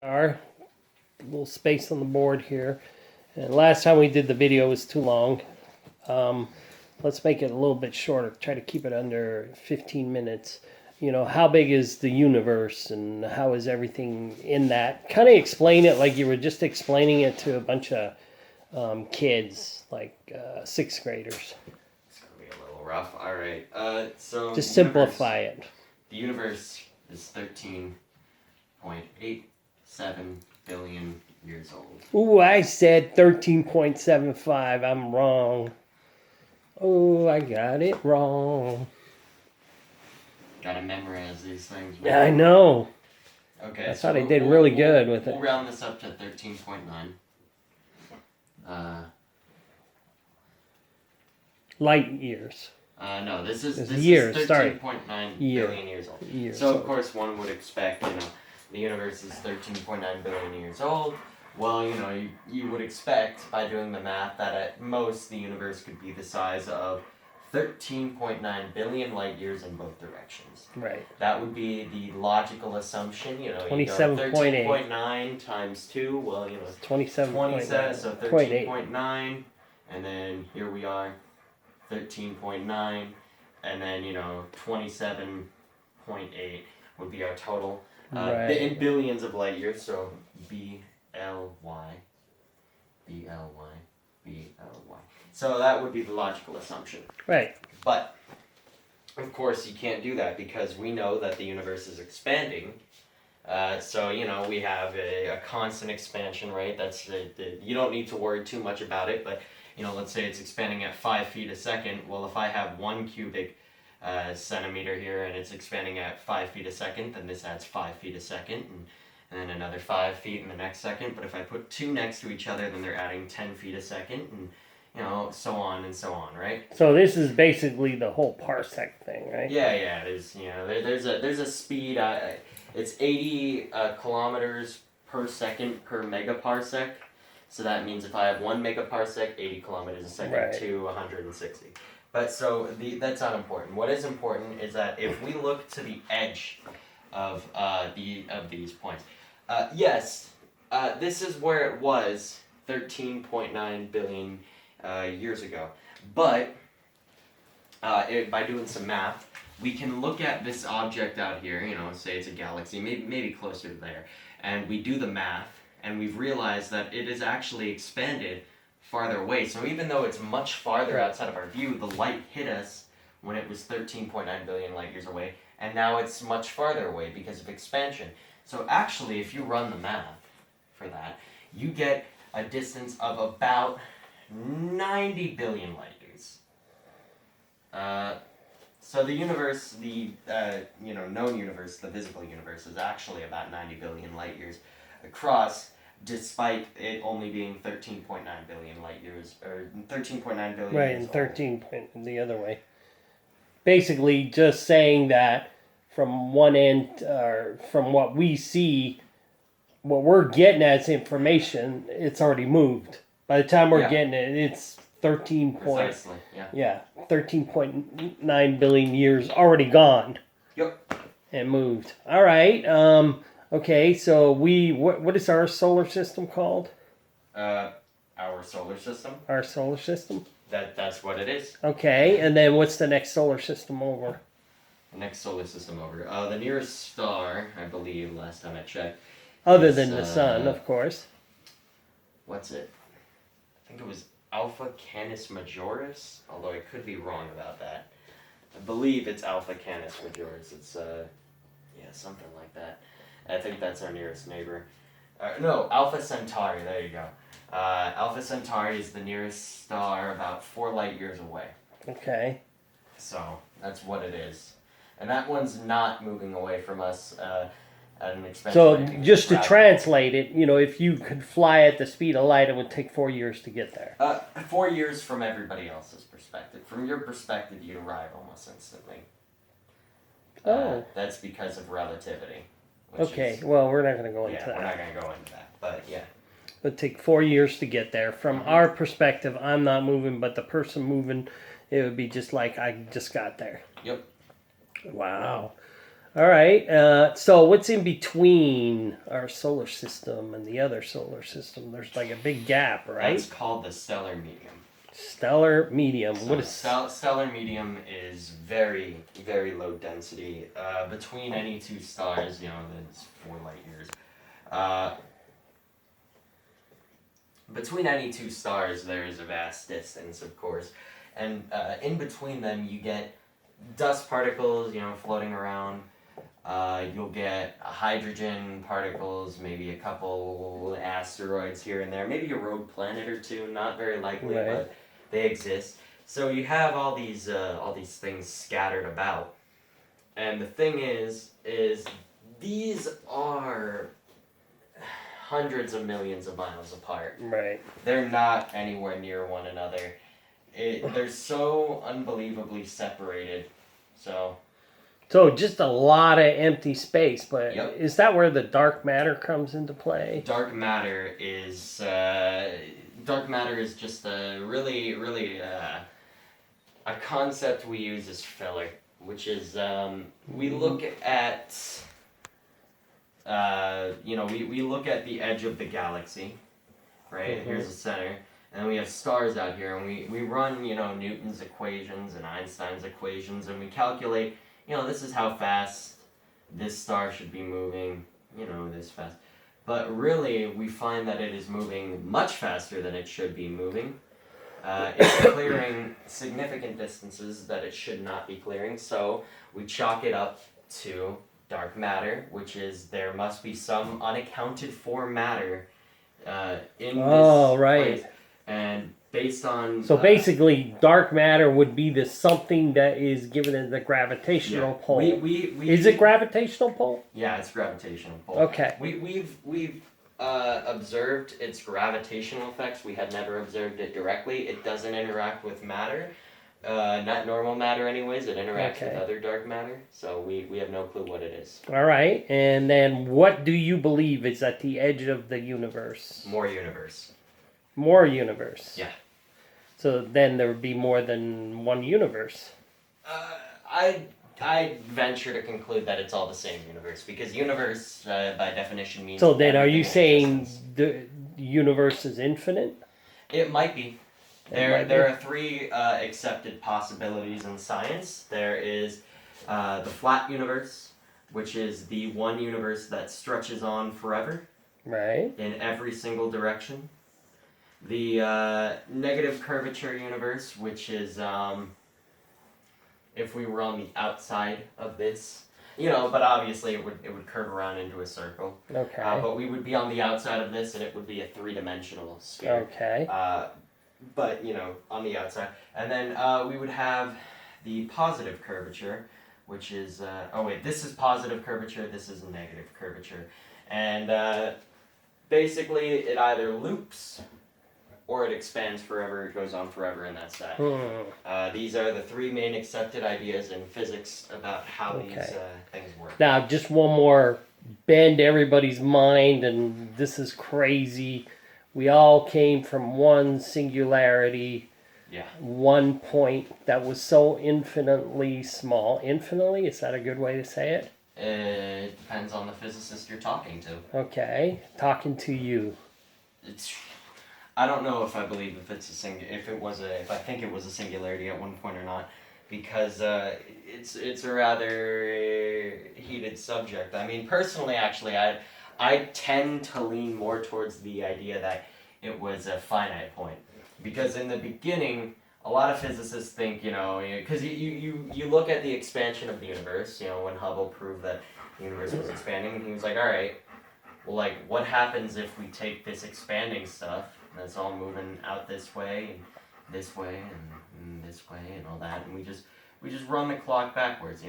Our little space on the board here. And last time we did the video was too long. Let's make it a little bit shorter. Try to keep it under 15 minutes. You know, how big is the universe and how is everything in that? Kind of explain it like you were just explaining it to a bunch of kids, like 6th graders. It's going to be a little rough. All right. So just simplify it. The universe is 13.87 billion years old. Ooh, I said 13.75. I'm wrong. Oh, I got it wrong. Gotta memorize these things. Yeah, I know. Okay. I thought I did really good with it. We'll round this up to 13.9. Light years. No, this is years. 13.9 billion years old. Years. So, of course, one would expect, the universe is 13.9 billion years old. Well, you would expect, by doing the math, that at most the universe could be the size of 13.9 billion light years in both directions. Right. That would be the logical assumption. 27.8. 13.9 times 2, well, 27.9. So 13.9, and then here we are, 13.9, and then, 27.8 would be our total. Right. In billions of light years, so B-L-Y. So that would be the logical assumption. Right. But, of course, you can't do that because we know that the universe is expanding. So, we have a constant expansion rate. That's you don't need to worry too much about it, but, let's say it's expanding at 5 feet a second. Well, if I have 1 cubic centimeter here and it's expanding at 5 feet a second, then this adds 5 feet a second, and then another 5 feet in the next second. But if I put 2 next to each other, then they're adding 10 feet a second, and so on and so on, right? So this is basically the whole parsec thing, right? Yeah, it is. There's a speed. It's 80 kilometers per second per megaparsec. So that means if I have 1 megaparsec, 80 kimeters a second right. to 160. But so that's not important. What is important is that if we look to the edge of these points, yes, this is where it was 13.9 billion years ago. But by doing some math, we can look at this object out here. Say it's a galaxy, maybe closer to there, and we do the math, and we've realized that it is actually expanded farther away. So even though it's much farther outside of our view, the light hit us when it was 13.9 billion light years away, and now it's much farther away because of expansion. So actually, if you run the math for that, you get a distance of about 90 billion light years. So the universe, the known universe, the visible universe, is actually about 90 billion light years across, despite it only being 13.9 billion light years, or 13.9 billion right, years and 13 the other way. Basically, just saying that from one end, or from what we see, what we're getting as information, it's already moved. By the time we're getting it, it's 13.9 billion years already gone. Yep. And moved. All right. Okay, so what is our solar system called? Our solar system? Our solar system? That's what it is. Okay, and then what's the next solar system over? The next solar system over. The nearest star, I believe, last time I checked. Other than the sun, of course. What's it? I think it was Alpha Canis Majoris, although I could be wrong about that. I believe it's Alpha Canis Majoris. It's, something like that. I think that's our nearest neighbor. No, Alpha Centauri, there you go. Alpha Centauri is the nearest star about 4 light years away. Okay. So, that's what it is. And that one's not moving away from us at an expensive So, rate. just to translate it, if you could fly at the speed of light, it would take 4 years to get there. 4 years from everybody else's perspective. From your perspective, you arrive almost instantly. That's because of relativity. Okay, well, we're not going to go into that. Yeah, we're not going to go into that, but yeah. It would take 4 years to get there. From our perspective, I'm not moving, but the person moving, it would be just like I just got there. Yep. Wow. All right. So what's in between our solar system and the other solar system? There's like a big gap, right? That's called the stellar medium. Stellar medium. So What is stellar medium is very, very low density. Between any two stars, it's 4 light years. Between any two stars, there is a vast distance, of course, and in between them, you get dust particles, floating around. You'll get hydrogen particles, maybe a couple asteroids here and there, maybe a rogue planet or two. Not very likely, Right. but they exist. So you have all these things scattered about, and the thing is these are hundreds of millions of miles apart. right? They're not anywhere near one another. They're so unbelievably separated. So just a lot of empty space. But Yep. is that where the dark matter comes into play? dark matter is just a really a concept we use as filler, which is we look at we look at the edge of the galaxy, right? Here's the center, and then we have stars out here, and we run Newton's equations and Einstein's equations, and we calculate this is how fast this star should be moving, this fast. But really, we find that it is moving much faster than it should be moving. It's clearing significant distances that it should not be clearing, so we chalk it up to dark matter, which is there must be some unaccounted for matter in this right. place. And based on... So basically, dark matter would be the something that is given in the gravitational pull. Is it gravitational pull? Yeah, it's gravitational pull. Okay. We've observed its gravitational effects. We had never observed it directly. It doesn't interact with matter. Not normal matter anyways. It interacts with other dark matter. So we have no clue what it is. All right. And then what do you believe is at the edge of the universe? More universe. More universe. Yeah. So then there would be more than one universe. I venture to conclude that it's all the same universe, because universe by definition means... So then are you everything saying exists. the universe is infinite? It might be. There are 3 accepted possibilities in science. There is the flat universe, which is the one universe that stretches on forever. Right. In every single direction. The negative curvature universe, which is if we were on the outside of this, but obviously it would curve around into a circle. Okay. But we would be on the outside of this, and it would be a 3-dimensional sphere. Okay. But on the outside, and then we would have the positive curvature, which is this is positive curvature, this is negative curvature, and basically it either loops or it expands forever, it goes on forever, and that's that. These are the 3 main accepted ideas in physics about how these things work. Now, just one more bend everybody's mind, and this is crazy. We all came from one singularity, one point that was so infinitely small. Infinitely? Is that a good way to say it? It depends on the physicist you're talking to. Okay, talking to you. I don't know if I believe if I think it was a singularity at one point or not, because it's a rather heated subject. I mean, personally, actually, I tend to lean more towards the idea that it was a finite point, because in the beginning, a lot of physicists think, because you look at the expansion of the universe, when Hubble proved that the universe was expanding, and he was like, all right, well, like, what happens if we take this expanding stuff, and it's all moving out this way, and this way, and this way, and all that, and we just run the clock backwards,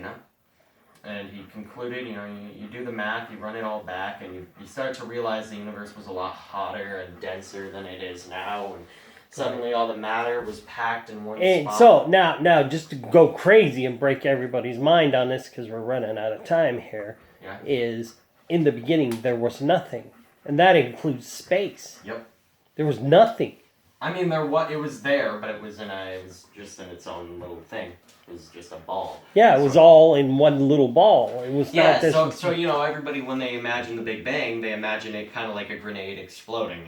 And he concluded, you do the math, you run it all back, and you start to realize the universe was a lot hotter and denser than it is now, and suddenly all the matter was packed in one spot. And so now just to go crazy and break everybody's mind on this, because we're running out of time here, is in the beginning there was nothing, and that includes space. Yep. There was nothing. I mean, it was there, but it was just in its own little thing. It was just a ball. Yeah, it was all in one little ball. It was Yeah, not this. so everybody, when they imagine the Big Bang, they imagine it kind of like a grenade exploding.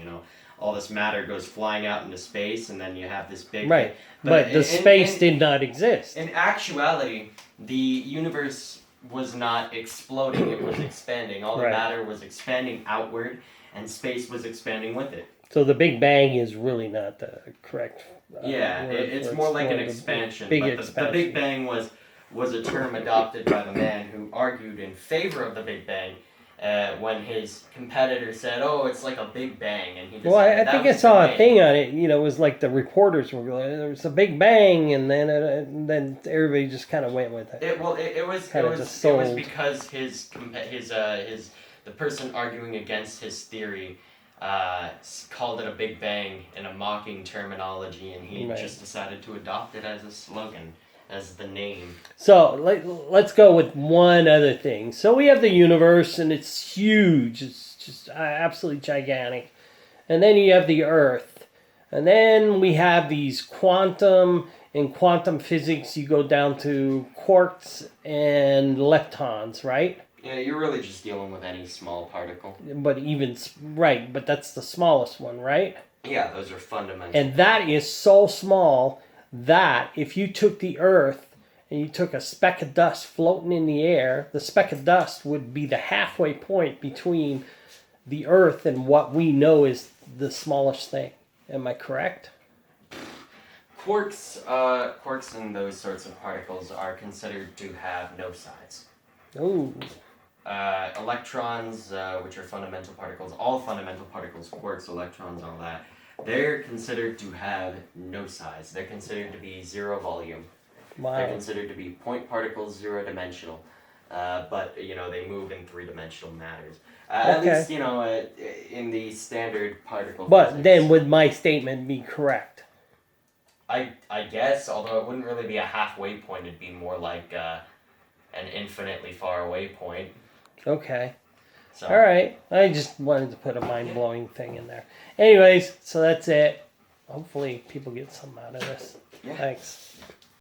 All this matter goes flying out into space, and then you have this big. Right, but the space did not exist. In actuality, the universe was not exploding; it was expanding. All the matter was expanding outward, and space was expanding with it. So the Big Bang is really not the correct. It's more like an expansion. Expansion. The Big Bang was a term adopted by the man who argued in favor of the Big Bang when his competitor said, "Oh, it's like a Big Bang," and he decided I think I saw a thing on it. It was like the reporters were going, "There was a Big Bang," and then everybody just kind of went with it. It was because the person arguing against his theory called it a Big Bang in a mocking terminology, and he just decided to adopt it as a slogan, as the name. So let's go with one other thing. So we have the universe, and it's huge. It's just absolutely gigantic. And then you have the Earth. And then we have these in quantum physics, you go down to quarks and leptons, right? Yeah, you're really just dealing with any small particle. But that's the smallest one, right? Yeah, those are fundamental. And that is so small that if you took the Earth and you took a speck of dust floating in the air, the speck of dust would be the halfway point between the Earth and what we know is the smallest thing. Am I correct? Quarks and those sorts of particles are considered to have no size. Oh. Electrons, which are fundamental particles, all fundamental particles, quarks, electrons, all that, they're considered to have no size. They're considered to be zero volume. Wow. They're considered to be point particles, zero-dimensional. But, they move in three-dimensional matters. At least, in the standard particle But physics. then would my statement be correct? I guess, although it wouldn't really be a halfway point, it'd be more like an infinitely far away point. Okay. So. All right. I just wanted to put a mind-blowing thing in there. Anyways, so that's it. Hopefully people get something out of this. Yeah. Thanks.